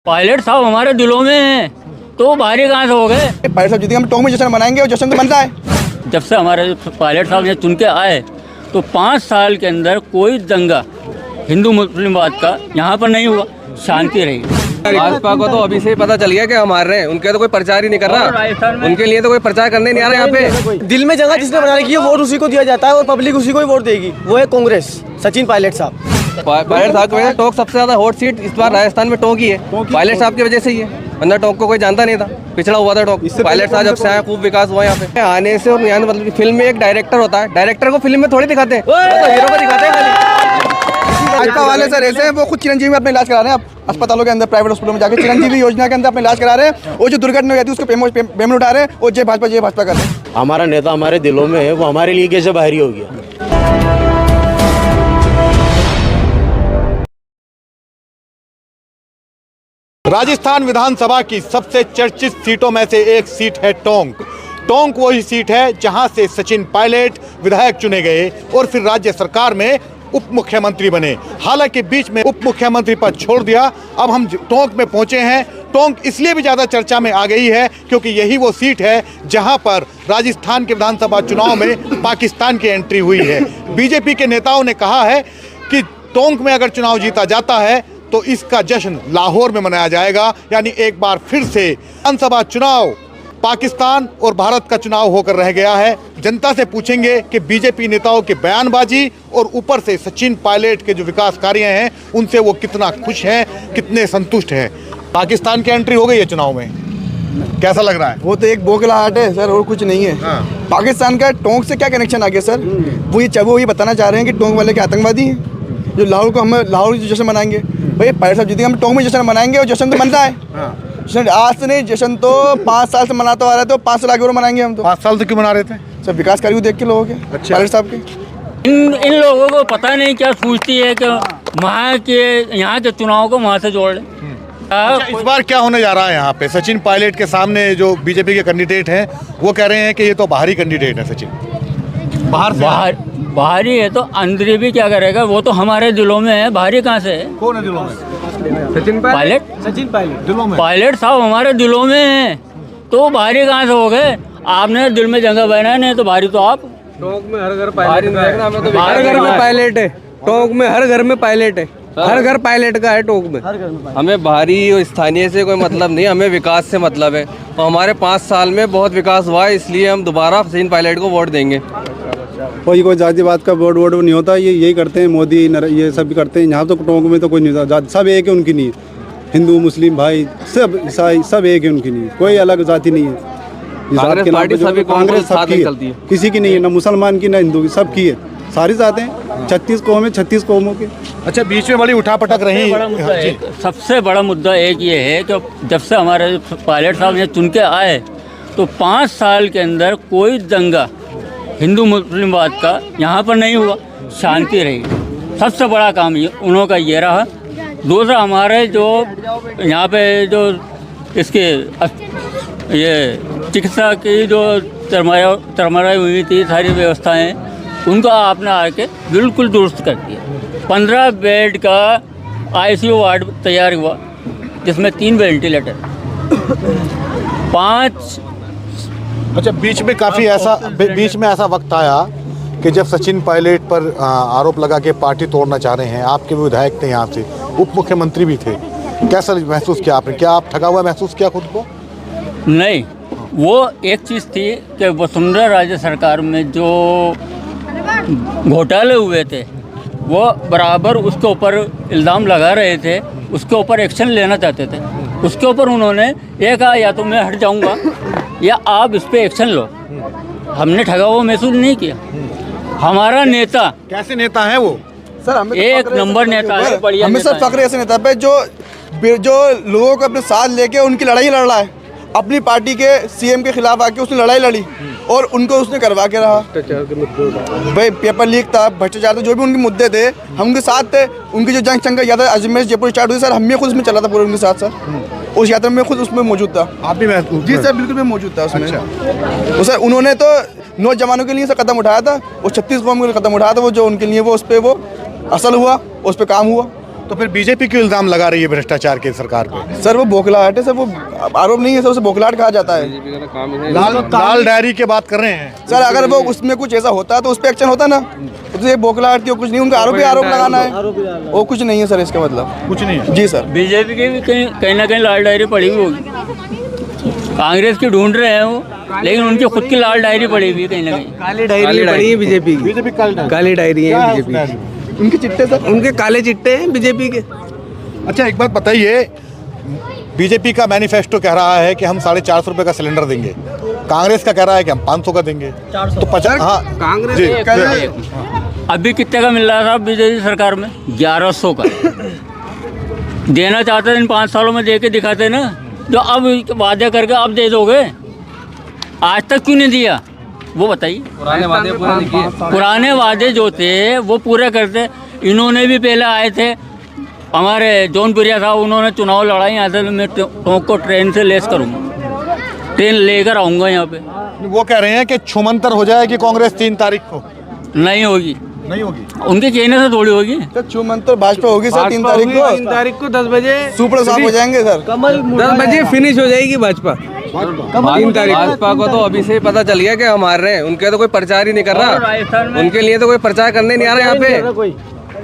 Pilot साहब हमारे दिलों में हैं, तो बाहरी कहाँ से हो गए। पायलट साहब जीतेंगे, हम टोंक में जश्न मनाएंगे और जश्न तो बनता है। जब से हमारे पायलट साहब ने चुन के आए तो 5 साल के अंदर कोई दंगा हिंदू मुस्लिमवाद का यहाँ पर नहीं हुआ, शांति रही। भाजपा को तो अभी से ही पता चल गया कि हम हार रहे हैं, उनके तो कोई प्रचार ही नहीं कर रहा, उनके लिए तो कोई प्रचार करने नहीं आ रहा। यहाँ पे दिल में जगह जिसने बनाने की है वोट उसी को दिया जाता है और पब्लिक उसी को ही वोट देगी, वो है कांग्रेस, सचिन पायलट साहब। पायलट साहब की वजह से टोंक सबसे ज्यादा हॉट सीट इस बार राजस्थान में टोंक ही है, पायलट साहब की वजह से ही है, वरना टोंक को कोई जानता नहीं था, पिछड़ा हुआ था टोंक। पायलट साहब जब से आया खूब विकास हुआ यहाँ पे आने से। और यहाँ मतलब फिल्म में एक डायरेक्टर होता है, डायरेक्टर को फिल्म में थोड़ी दिखाते हैं, तो हीरो को दिखाते हैं खाली। भाजपा वाले सर ऐसे हैं, वो खुद चिरंजीवी में अपने इलाज करा रहे हैं अस्पतालों के अंदर, प्राइवेट हॉस्पिटलों में जाके चिरंजीवी योजना के अंदर अपने इलाज करा रहे हैं। वो जो दुर्घटना हुई थी उसको पेमेंट उठा रहे हैं और जय भाजपा कर रहे हैं। हमारा नेता हमारे दिलों में है, वो हमारे लिए कैसे बाहरी हो गया। राजस्थान विधानसभा की सबसे चर्चित सीटों में से एक सीट है टोंक। टोंक वही सीट है जहां से सचिन पायलट विधायक चुने गए और फिर राज्य सरकार में उप मुख्यमंत्री बने। हालांकि बीच में उप मुख्यमंत्री पद छोड़ दिया। अब हम टोंक में पहुंचे हैं। टोंक इसलिए भी ज़्यादा चर्चा में आ गई है क्योंकि यही वो सीट है जहां पर राजस्थान के विधानसभा चुनाव में पाकिस्तान की एंट्री हुई है। बीजेपी के नेताओं ने कहा है कि टोंक में अगर चुनाव जीता जाता है तो इसका जश्न लाहौर में मनाया जाएगा, यानी एक बार फिर से विधानसभा चुनाव पाकिस्तान और भारत का चुनाव होकर रह गया है। जनता से पूछेंगे कि बीजेपी नेताओं की बयानबाजी और ऊपर से सचिन पायलट के जो विकास कार्य हैं उनसे वो कितना खुश हैं, कितने संतुष्ट हैं। पाकिस्तान की एंट्री हो गई है चुनाव में, कैसा लग रहा है? वो तो एक बोखलाहट है सर, और कुछ नहीं है। पाकिस्तान का टोंक से क्या कनेक्शन आ गया सर? वो ये बताना चाह रहे हैं कि टोंक वाले के आतंकवादी हैं जो लाहौर को, हम लाहौर जश्न मनाएंगे। भाई पायलट साहब जीतेंगे, हम टोंक में जश्न मनाएंगे और जश्न तो बनता है। जश्न आज से नहीं, जश्न तो 5 साल से मनाते आ रहे थे, तो 5 साल आगे और मनाएंगे हम तो। 5 साल से क्यों मना रहे थे? सब विकास कार्य को देख के लोगों के, अच्छा। पायलट साहब के। इन लोगों को पता नहीं क्या सोचती है कि वहाँ के यहाँ के चुनाव को वहाँ से जोड़ लें। अच्छा, इस बार क्या होने जा रहा है यहाँ पे? सचिन पायलट के सामने जो बीजेपी के कैंडिडेट हैं वो कह रहे हैं कि ये तो बाहरी कैंडिडेट है सचिन, बाहरी है तो अंदर भी क्या करेगा, वो तो हमारे दिलों में है, बाहरी कहाँ से है? कौन है दिलों में? सचिन पायलट दिलों में पायलट साहब हमारे दिलों में हैं, तो बाहरी कहाँ से हो गए। आपने दिल में जगह बनाया नहीं तो बाहरी तो आप। टोंक में हर घर पायलट है, हर घर में पायलट है, टोंक में हर घर में पायलट है, हर घर पायलट का है टोंक में। हमें बाहरी और स्थानीय से कोई मतलब नहीं, हमें विकास से मतलब है और हमारे 5 साल में बहुत विकास हुआ है, इसलिए हम दोबारा सचिन पायलट को वोट देंगे। कोई जातिवाद का वोट नहीं होता, ये यही करते हैं मोदी, ये सब भी करते हैं। यहाँ तो टोंक में तो कोई नहीं होता, सब एक है, उनकी नहीं है। हिंदू मुस्लिम भाई सब ईसाई सब एक है, उनकी नहीं है, कोई अलग जाति नहीं है। कांग्रेस पार्टी सभी कांग्रेस सबकी चलती है, किसी की नहीं है, ना मुसलमान की ना हिंदू की, सबकी है, सारी जाते हैं। 36 कौम है, 36 कौमों के। अच्छा, बीच में बड़ी उठापटक रही। सबसे बड़ा मुद्दा एक ये है कि जब से हमारे पायलट साहब ने चुन के आए तो 5 साल के अंदर कोई दंगा हिंदू मुस्लिमवाद का यहाँ पर नहीं हुआ, शांति रही। सबसे बड़ा काम उन्हों का ये रहा। दूसरा, हमारे जो यहाँ पे जो इसके ये चिकित्सा की जो तरमराई हुई थी, सारी व्यवस्थाएं, उनको आपने आके बिल्कुल दुरुस्त कर दिया। 15 बेड का ICU वार्ड तैयार हुआ जिसमें 3 वेंटिलेटर, 5। अच्छा, बीच में काफ़ी ऐसा वक्त आया कि जब सचिन पायलट पर आरोप लगा के पार्टी तोड़ना चाह रहे हैं। आपके भी विधायक थे यहाँ से, उप मुख्यमंत्री भी थे, कैसा महसूस किया आपने? क्या आप ठगा हुआ महसूस किया खुद को? नहीं, वो एक चीज़ थी कि वसुंधरा राज्य सरकार में जो घोटाले हुए थे वो बराबर उसके ऊपर इल्ज़ाम लगा रहे थे, उसके ऊपर एक्शन लेना चाहते थे। उसके ऊपर उन्होंने ये कहा या तो मैं हट जाऊंगा या आप इस पर एक्शन लो। हमने ठगा हुआ महसूस नहीं किया। हमारा नेता कैसे नेता है वो? सर हमें एक नंबर नेता है, बढ़िया हमें सब फक्र ऐसे नेता पे जो लोगों को अपने साथ लेके उनकी लड़ाई लड़ रहा है। अपनी पार्टी के CM के खिलाफ आके उसने लड़ाई लड़ी और उनको उसने करवा के रहा। भाई पेपर लीक था, भ्रष्टाचार था, जो भी उनके मुद्दे थे हम उनके साथ थे। उनकी जो जंग चंगा यात्रा अजमेर जयपुर स्टार्ट हुई सर, हम भी खुद उसमें चला था पूरे उनके साथ सर। उस यात्रा में खुद उसमें मौजूद था। आप भी महसूस? जी सर, बिल्कुल मैं मौजूद था उसमें। अच्छा। वो सर उन्होंने तो नौजवानों के लिए सर कदम उठाया था, वो 36 कौम के लिए कदम उठाया था, वो जो उनके लिए वो उस पर वो असल हुआ, उस पर काम हुआ। तो फिर बीजेपी क्यों इल्जाम लगा रही है भ्रष्टाचार के सरकार पे? सर वो बौखलाहट है सर, वो आरोप नहीं है सर, उसे बौखलाहट कहा जाता है। लाल डायरी की बात कर रहे हैं सर अगर वो उसमें कुछ ऐसा होता तो उस पर एक्शन होता ना, तो ये बौखलाहट थी, कुछ नहीं, उनका आरोप लगाना है, वो कुछ नहीं है सर, इसका मतलब कुछ नहीं है। जी सर। बीजेपी की भी कहीं ना कहीं लाल डायरी पड़ी हुई होगी, कांग्रेस की ढूंढ रहे हैं वो, लेकिन उनकी खुद की लाल डायरी पड़ी हुई है कहीं ना कहीं। काली डायरी पड़ी है बीजेपी की, बीजेपी काली डायरी है बीजेपी की, उनके चिट्टे सर, उनके काले चिट्टे हैं बीजेपी के। अच्छा एक बात बताइए, बीजेपी का मैनिफेस्टो कह रहा है कि हम 450 रुपए का सिलेंडर देंगे, कांग्रेस का कह रहा है कि हम 500 का देंगे, तो 50। हाँ कांग्रेस जी, अभी कितने का मिल रहा था बीजेपी सरकार में? 1100 का। देना चाहते थे इन 5 सालों में, दे के दिखाते ना, जो अब वादे करके अब दे दोगे, आज तक क्यों नहीं दिया वो बताइए। पुराने वादे जो थे वो पूरे करते। इन्होंने भी पहले आए थे, हमारे जौनपुरिया था, उन्होंने चुनाव लड़ाई, यहाँ से मैं टोंक को ट्रेन से लेस करूँगा, ट्रेन लेकर आऊँगा यहाँ पे। वो कह रहे हैं कि छुमंतर हो जाएगी कांग्रेस 3 तारीख को। नहीं होगी, नहीं होगी, उनके कहने से थोड़ी होगी। सर चुमन तो भाजपा होगी सर 3 तारीख को, 3 तारीख को 10 बजे सुपर साफ हो जाएंगे सर, 10 बजे फिनिश हो जाएगी भाजपा। 3 तारीख भाजपा को तो अभी से ही पता चल गया कि हम हार रहे हैं, उनके तो कोई प्रचार ही नहीं कर रहा, उनके लिए तो कोई प्रचार करने नहीं आ रहा यहाँ पे, कोई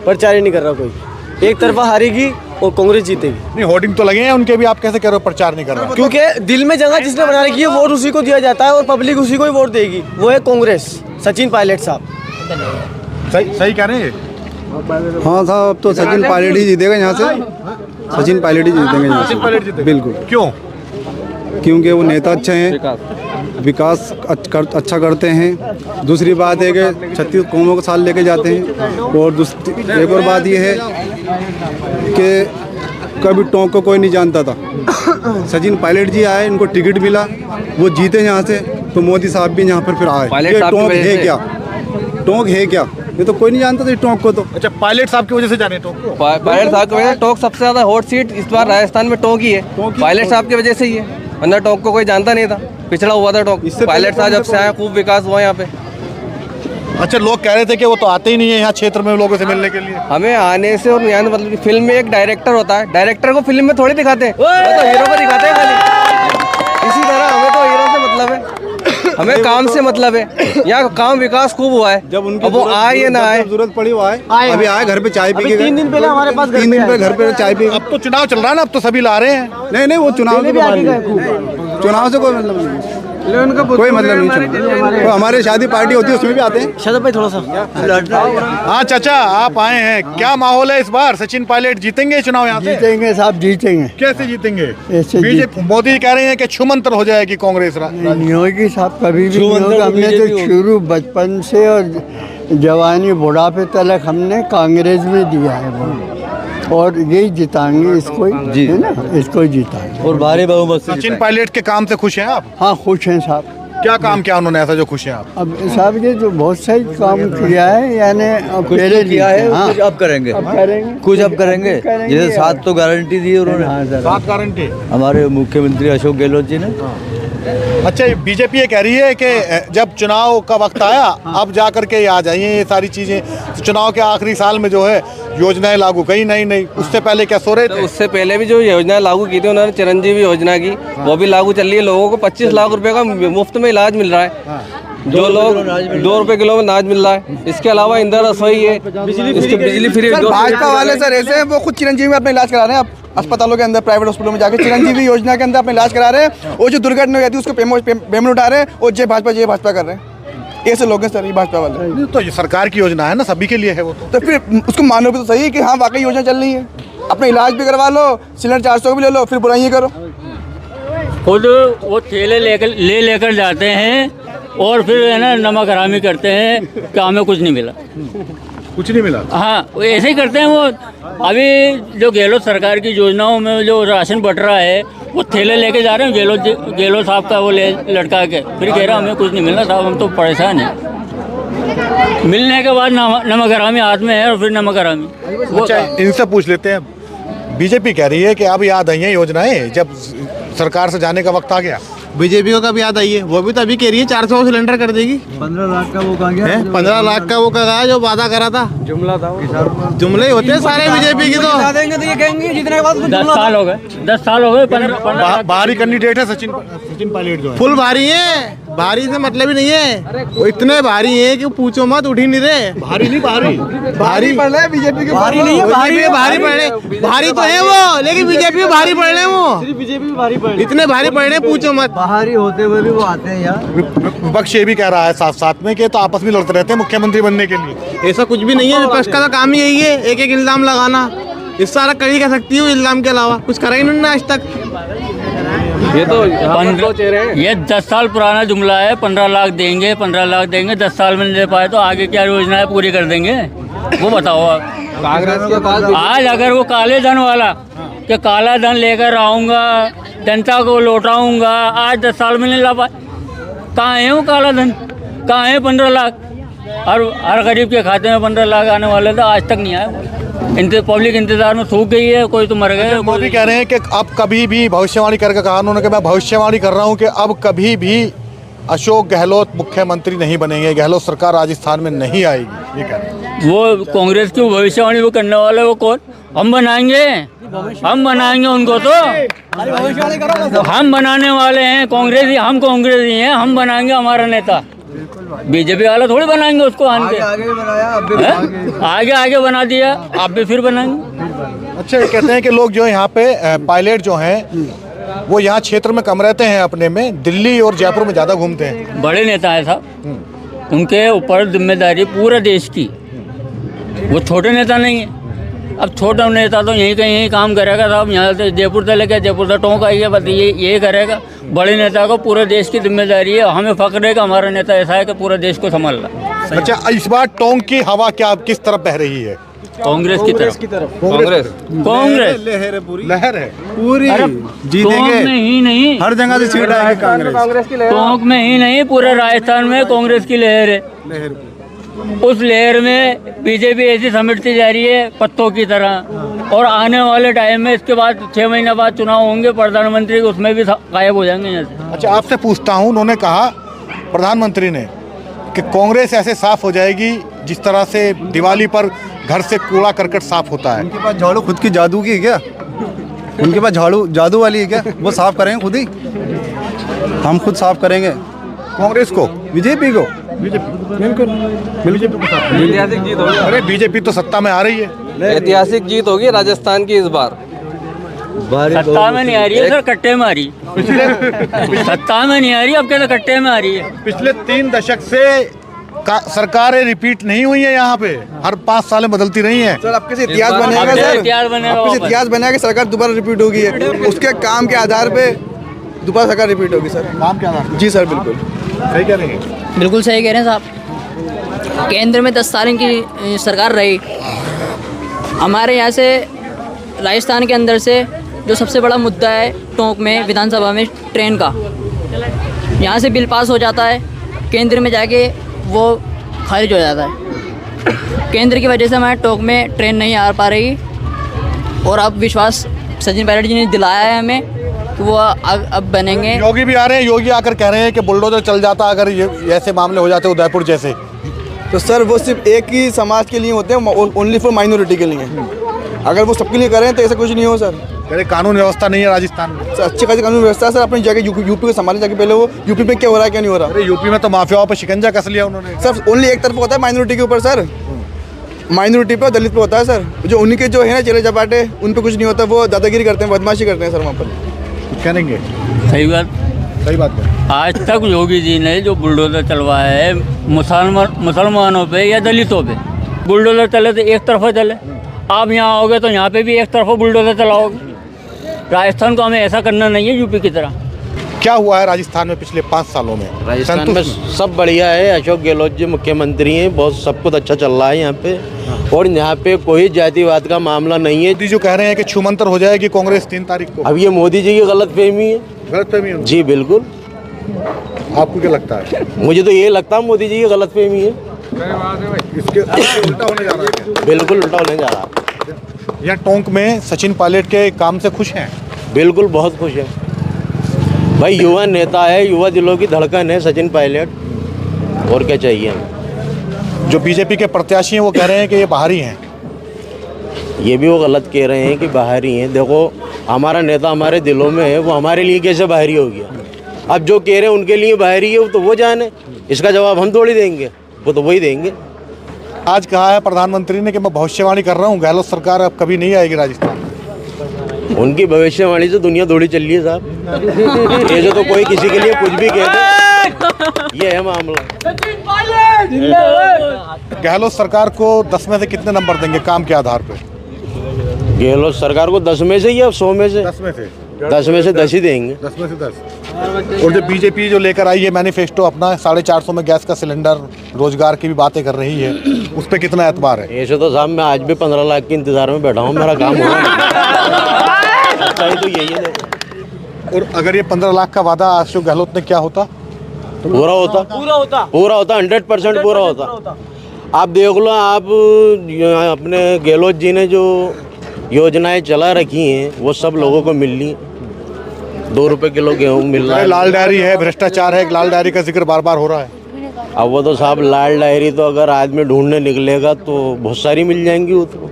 प्रचार ही नहीं कर रहा, कोई एक तरफा हारेगी और कांग्रेस जीतेगी। नहीं होर्डिंग तो लगे हैं उनके भी, आप कैसे कह रहे हो प्रचार नहीं कर रहा? क्योंकि दिल में जगह जिसने बना रखी है वोट उसी को दिया जाता है और पब्लिक उसी को ही वोट देगी, वो है कांग्रेस, सचिन पायलट साहब। सही कह रहे हैं। हाँ साहब, अब तो सचिन पायलट ही जीतेगा यहाँ से, सचिन पायलट ही जीतेंगे यहाँ से, बिल्कुल। क्यों? क्योंकि वो नेता अच्छे हैं, विकास अच्छा करते हैं। दूसरी बात है कि 36 कौमों को साथ लेके जाते हैं। और एक और बात ये है कि कभी टोंक को कोई नहीं जानता था, सचिन पायलट जी आए, इनको टिकट मिला, वो जीते यहाँ से, तो मोदी साहब भी यहाँ पर फिर आए। ये टोंक है क्या? टोंक है क्या? ये तो कोई नहीं जानता था टोंक को। तो अच्छा, पायलट साहब की वजह से जाने टोंक को? पायलट साहब की वजह से टोंक सबसे ज्यादा हॉट सीट इस बार राजस्थान में टोंक ही है, पायलट साहब की वजह से ही है, वरना टोंक को कोई जानता नहीं था, पिछड़ा हुआ था टोंक। पायलट साहब जब से आया खूब विकास हुआ यहाँ पे। अच्छा, लोग कह रहे थे कि वो तो आते ही नहीं है यहाँ क्षेत्र में लोगों से मिलने के लिए। हमें आने से और यहाँ मतलब कि फिल्म में एक डायरेक्टर होता है, डायरेक्टर को फिल्म में थोड़ी दिखाते हैं, वो तो हीरो को दिखाते हैं खाली। इसी तरह हमें तो हीरो से मतलब है, हमें काम से मतलब है। यहाँ काम विकास खूब हुआ है, जब उनकी वो आए या ना आए, जरूरत पड़ी वो आए, अभी आए घर पे चाय पी के। 3 दिन पहले हमारे पास 3 दिन पे घर पे चाय पी। अब तो चुनाव चल रहा है ना, अब तो सभी ला रहे हैं। नहीं नहीं, वो चुनाव से चुनाव से कोई मतलब नहीं, कोई मतलब नहीं। तो हमारे शादी पार्टी होती है उसमें भी आते हैं। शरद भाई थोड़ा सा। हाँ चाचा, आप आए हैं, क्या माहौल है इस बार? सचिन पायलट जीतेंगे चुनाव यहाँ से? जीतेंगे साहब, जीतेंगे। कैसे जीतेगे? ऐसे बीजेपी मोदी कह रहे हैं कि छुमंतर हो जाएगी कांग्रेस। नहीं होगी साहब, कभी भी नहीं होगा। हमने तो शुरू बचपन से और जवानी बुढ़ापे तक हमने कांग्रेस में दिया है वो, और यही जिताएंगे इसको ही, है ना, इसको ही जिताएंगे। और भारी बहुमत से सचिन पायलट के काम से खुश हैं आप? हाँ खुश हैं साहब। क्या काम किया उन्होंने ऐसा जो खुश हैं आप? अब साहब ये जो बहुत सही काम किया है, यानी अब पहले किया है, हाँ, कुछ अब करेंगे, कुछ अब करेंगे। जैसे 7 तो गारंटी दी उन्होंने, 7 गारंटी हमारे मुख्यमंत्री अशोक गहलोत जी ने। अच्छा, बीजेपी ये कह रही है कि जब चुनाव का वक्त आया अब जा करके आ जाइए ये सारी चीजें, चुनाव के आखिरी साल में जो है योजनाएं लागू कहीं नहीं, उससे पहले क्या सो रहे थे? उससे पहले भी जो योजनाएं लागू की थी उन्होंने, चिरंजीवी योजना की, वो भी लागू चल रही है। लोगों को 25 लाख रुपए का मुफ्त में इलाज मिल रहा है, जो लोग 2 रुपए किलो में अनाज मिल रहा है। इसके अलावा इंदिरा रसोई है, बिजली फ्री। भाजपा वाले सर ऐसे हैं, वो खुद चिरंजीवी में अपना इलाज करा रहे हैं, अस्पतालों के अंदर, प्राइवेट हॉस्पिटलों में जाके चिरंजीवी योजना के अंदर अपना इलाज करा रहे हैं। वो जो दुर्घटना हुई थी उसको पेमेंट उठा रहे हैं, और जय भाजपा कर रहे हैं। ऐसे लोग हैं सर ये भाजपा वाले। तो ये सरकार की योजना है ना, सभी के लिए है वो। तो फिर उसको मानो भी तो सही कि हाँ वाकई योजना चल रही है, अपना इलाज भी करवा लो, सिलेंडर 400 भी ले लो, फिर बुराइयाँ करो। खुद वो ठेले लेकर जाते हैं और फिर है ना नमक हरामी करते हैं कि हमें कुछ नहीं मिला, कुछ नहीं मिला। हाँ, वो ऐसे ही करते हैं। वो अभी जो गहलोत सरकार की योजनाओं में जो राशन बट रहा है, वो थैले लेके जा रहे हैं गहलोत साहब का वो लटका के, फिर कह रहा हमें कुछ नहीं मिलना साहब, हम तो परेशान हैं। मिलने के बाद नमक हरामी हाथ में है और फिर नमक हरामी। अच्छा, इनसे पूछ लेते हैं, बीजेपी कह रही है कि अब याद आई है योजनाएं, जब सरकार से जाने का वक्त आ गया, बीजेपी को कब याद आई है? वो भी तो अभी कह रही है 400 सिलेंडर कर देगी। 15 लाख का वो कहाँ गया? 15 लाख का वो कहा जो वादा करा था, जुमला था वो। जुमले होते हैं सारे बीजेपी की। तो देंगे तो ये कहेंगे जितने के बाद 10 साल हो गए, 10 साल हो गए। 15 बाहरी कैंडिडेट है सचिन पायलट जो है। फुल भारी है, भारी से मतलब ही नहीं है, वो इतने भारी है कि पूछो मत, उठ ही नहीं रहे। भारी नहीं भारी भारी पड़ रहा है बीजेपी के भारी नहीं है, भारी पड़ रहे, भारी तो है वो, लेकिन बीजेपी में भारी पड़ रहे हैं वो, बीजेपी में भारी पड़ इतने भारी पड़ रहे हैं पूछो मत। बाहरी होते हुए भी वो आते हैं यहाँ। विपक्ष ये भी कह रहा है साथ साथ में कि तो आपस में लड़ते रहते हैं मुख्यमंत्री बनने के लिए। ऐसा कुछ भी नहीं है, विपक्ष का तो काम ही यही है, एक एक इल्जाम लगाना। इस सारा कड़ी कर सकती है इल्जाम के अलावा, कुछ करा ही नहीं ना आज तक। ये तो चेहरे हैं। ये 10 साल पुराना जुमला है। 15 लाख देंगे, 15 लाख देंगे। 10 साल में नहीं दे पाए तो आगे क्या योजनाएं पूरी कर देंगे, वो बताओ आप। कांग्रेस के पास आज अगर वो काले धन वाला कि काला धन लेकर आऊँगा, जनता को लौटाऊंगा, आज 10 साल में नहीं ला पाए। कहाँ है वो काला धन? कहाँ है 15 लाख? हर गरीब के खाते में 15 लाख आने वाले थे, आज तक नहीं आया। पब्लिक इंतजार में सूख गई है, कोई तो मर गए। मोदी कह रहे हैं कि अब कभी भी भविष्यवाणी करके कहा उन्होंने कि मैं भविष्यवाणी कर रहा हूं कि अब कभी भी अशोक गहलोत मुख्यमंत्री नहीं बनेंगे, गहलोत सरकार राजस्थान में नहीं आएगी, ये कह रहे हैं। वो कांग्रेस की भविष्यवाणी वो करने वाला है, वो कौन? हम बनाएंगे उनको तो हम बनाने वाले हैं। कांग्रेस ही, हम कांग्रेस ही हैं, हम बनाएंगे हमारा नेता। बीजेपी वाला थोड़ी बनाएंगे उसको आन के। आगे बनाया, अब भी आगे बना दिया, आप भी फिर बनाएंगे। अच्छा, ये कहते हैं कि लोग जो यहाँ पे पायलट जो हैं वो यहाँ क्षेत्र में कम रहते हैं, अपने में दिल्ली और जयपुर में ज़्यादा घूमते हैं। बड़े नेता है साहब, उनके ऊपर जिम्मेदारी पूरे देश की। वो छोटे नेता नहीं है। अब छोटा नेता तो यहीं काम करेगा साहब, यहाँ से जयपुर से लेकर जयपुर से टोंक आइए, बस ये करेगा। बड़े नेता को पूरे देश की जिम्मेदारी है। हमें फक्र है कि हमारा नेता ऐसा है कि पूरे देश को संभाल रहा है। अच्छा, इस बार टोंक की हवा क्या किस तरफ बह रही है? कांग्रेस की तरफ। कांग्रेस लहर है पूरी, लहर है पूरी टोंक जीतेंगे। में ही नहीं, हर जगह से सीट आएगी कांग्रेस की लहर। टोंक में ही नहीं, पूरे राजस्थान में कांग्रेस की लहर है। उस लहर में बीजेपी ऐसी समेटती जा रही है पत्तों की तरह। और आने वाले टाइम में इसके बाद 6 महीने बाद चुनाव होंगे प्रधानमंत्री के, उसमें भी गायब हो जाएंगे यहाँ से। अच्छा, आपसे पूछता हूँ, उन्होंने कहा प्रधानमंत्री ने कि कांग्रेस ऐसे साफ हो जाएगी जिस तरह से दिवाली पर घर से कूड़ा करकट साफ होता है। उनके पास झाड़ू खुद की जादू की है क्या? उनके पास झाड़ू जादू वाली है क्या? वो साफ करेंगे खुद ही, हम खुद साफ करेंगे। कांग्रेस को, बीजेपी को, बिल्कुल बीजेपी को साफ। ऐतिहासिक जीत होगी। अरे बीजेपी तो सत्ता में आ रही है। ऐतिहासिक जीत होगी राजस्थान की इस बार। सत्ता में नहीं आ रही है सर, कट्टे में आ रही है। सत्ता में नहीं आ रही, अब कहते कट्टे में आ रही है। पिछले 3 दशक से सरकारें रिपीट नहीं हुई है यहाँ पे, हर 5 साल बदलती रही हैं। सर आपके से इतिहास बनेगा अब सर, इतिहास बनेगा आपके से वापस। इतिहास बनेगा कि सरकार दोबारा रिपीट होगी है, उसके काम के आधार पे दोबारा सरकार रिपीट होगी सर। काम क्या नाम? जी सर, बिल्कुल सही कह रहे हैं। बिल्कुल सही कह रहे हैं साहब। केंद्र में 10 साल की सरकार रही। हमारे यहाँ से राजस्थान के अंदर से जो सबसे बड़ा मुद्दा है टोंक में विधानसभा में ट्रेन का, यहाँ से बिल पास हो जाता है, केंद्र में जाके वो खारिज हो जाता है। केंद्र की वजह से हमारे टोंक में ट्रेन नहीं आ पा रही। और अब विश्वास सचिन पायलट जी ने दिलाया है हमें कि वो अब बनेंगे। योगी भी आ रहे हैं, योगी आकर कह रहे हैं कि बुलडोजर चल जाता अगर ये ऐसे मामले हो जाते उदयपुर जैसे। तो सर वो सिर्फ एक ही समाज के लिए होते हैं, ओनली फॉर माइनॉरिटी के लिए। अगर वो सबके लिए करें तो ऐसा कुछ नहीं हो सर। अरे कानून व्यवस्था नहीं है राजस्थान में। सर अच्छी खासी कानून व्यवस्था है सर, अपनी जगह यूपी को संभालने जाके पहले वो यूपी में क्या हो रहा है क्या नहीं हो रहा। अरे यूपी में तो माफियाओं पर शिकंजा कस लिया उन्होंने। सर ओनली एक तरफ होता है माइनॉरिटी के ऊपर सर, माइनॉरिटी पे और दलित पे होता है सर। जो उन्हीं के जो है ना चेले चपाटे, उन पे कुछ नहीं होता, वो दादागिरी करते हैं, बदमाशी करते हैं सर वहाँ पर। कुछ कहेंगे? सही बात है। आज तक योगी जी ने जो बुलडोजर चलवाया है मुसलमानों पे या दलितों पे, बुलडोजर चले तो एक तरफा चले। आप यहाँ आओगे तो यहाँ पे भी एक तरफा बुलडोजर चलाओगे। राजस्थान को हमें ऐसा करना नहीं है यूपी की तरह। क्या हुआ है राजस्थान में पिछले 5 सालों में? राजस्थान में सब बढ़िया है, अशोक गहलोत जी मुख्यमंत्री हैं, बहुत सब कुछ अच्छा चल रहा है यहाँ पे। और यहाँ पे कोई जातिवाद का मामला नहीं है। मोदी जो कह रहे हैं कि छूमंतर हो जाएगी कांग्रेस 3 तारीख को। अब ये मोदी जी की गलतफहमी है। गलतफहमी है? जी बिल्कुल। आपको क्या लगता है? मुझे तो ये लगता है मोदी जी की गलतफहमी है। इसके उल्टा होने जा रहा है क्या? बिल्कुल उल्टा होने जा रहा है। यहाँ टोंक में सचिन पायलट के काम से खुश हैं? बिल्कुल बहुत खुश है। भाई युवा नेता है, युवा दिलों की धड़कन है सचिन पायलट, और क्या चाहिए हमें। जो बीजेपी के प्रत्याशी हैं वो कह रहे हैं कि ये बाहरी हैं। ये भी वो गलत कह रहे हैं कि बाहरी हैं। देखो हमारा नेता हमारे दिलों में है, वो हमारे लिए कैसे बाहरी हो गया। अब जो कह रहे हैं उनके लिए बाहरी है, वो तो वो जाने, इसका जवाब हम थोड़ी देंगे, वो तो वही देंगे। आज कहा है प्रधानमंत्री ने कि मैं भविष्यवाणी कर रहा हूँ, गहलोत सरकार अब कभी नहीं आएगी राजस्थान। उनकी भविष्यवाणी से दुनिया दौड़ी चल रही है साहब। ये जो तो कोई किसी के लिए कुछ भी कह दे, ये है मामला। गहलोत सरकार को 10 में से कितने नंबर देंगे काम के आधार पे? गहलोत सरकार को 10 में से या 100 में से? 10 में से 10 में से 10 ही देंगे। 10 में से 10। और जो बीजेपी जो लेकर आई है मैनिफेस्टो अपना 450 में गैस का सिलेंडर, रोजगार की भी बातें कर रही है, उस पर कितना एतबार है? ऐसे तो साहब मैं आज भी 15 लाख के इंतजार में बैठा हूँ, मेरा काम हुआ सच्चाई तो यही है। और अगर ये 15 लाख का वादा अशोक गहलोत ने क्या होता? पूरा होता 100% पूरा होता। आप देख लो, आप अपने गहलोत जी ने जो योजनाएं चला रखी हैं वो सब लोगों को मिल रही। 2 रुपए किलो गेहूँ मिल रहा है। लाल डायरी है, भ्रष्टाचार है, लाल डायरी का जिक्र बार बार हो रहा है। अब वो तो साहब लाल डायरी तो अगर आदमी ढूंढने निकलेगा तो बहुत सारी मिल जाएंगी वो तो,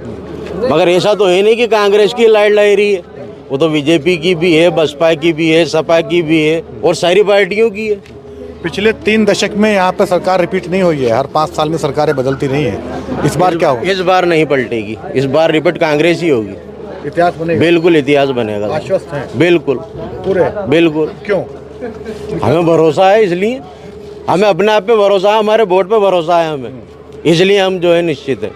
मगर ऐसा तो है नहीं कि कांग्रेस की लाल डायरी है, वो तो बीजेपी की भी है, बसपा की भी है, सपा की भी है और सारी पार्टियों की है। पिछले 3 दशक में यहाँ पे सरकार रिपीट नहीं हुई है, हर 5 साल में सरकारें बदलती रही हैं। इस बार क्या होगा? इस बार नहीं पलटेगी, इस बार रिपीट कांग्रेस ही होगी। इतिहास बनेगा? बिल्कुल इतिहास बनेगा। आश्वस्त हैं? बिल्कुल पूरे? बिल्कुल। क्यों? हमें भरोसा है, इसलिए हमें अपने आप पे भरोसा है, हमारे वोट पे भरोसा है हमें, इसलिए हम जो है निश्चित है।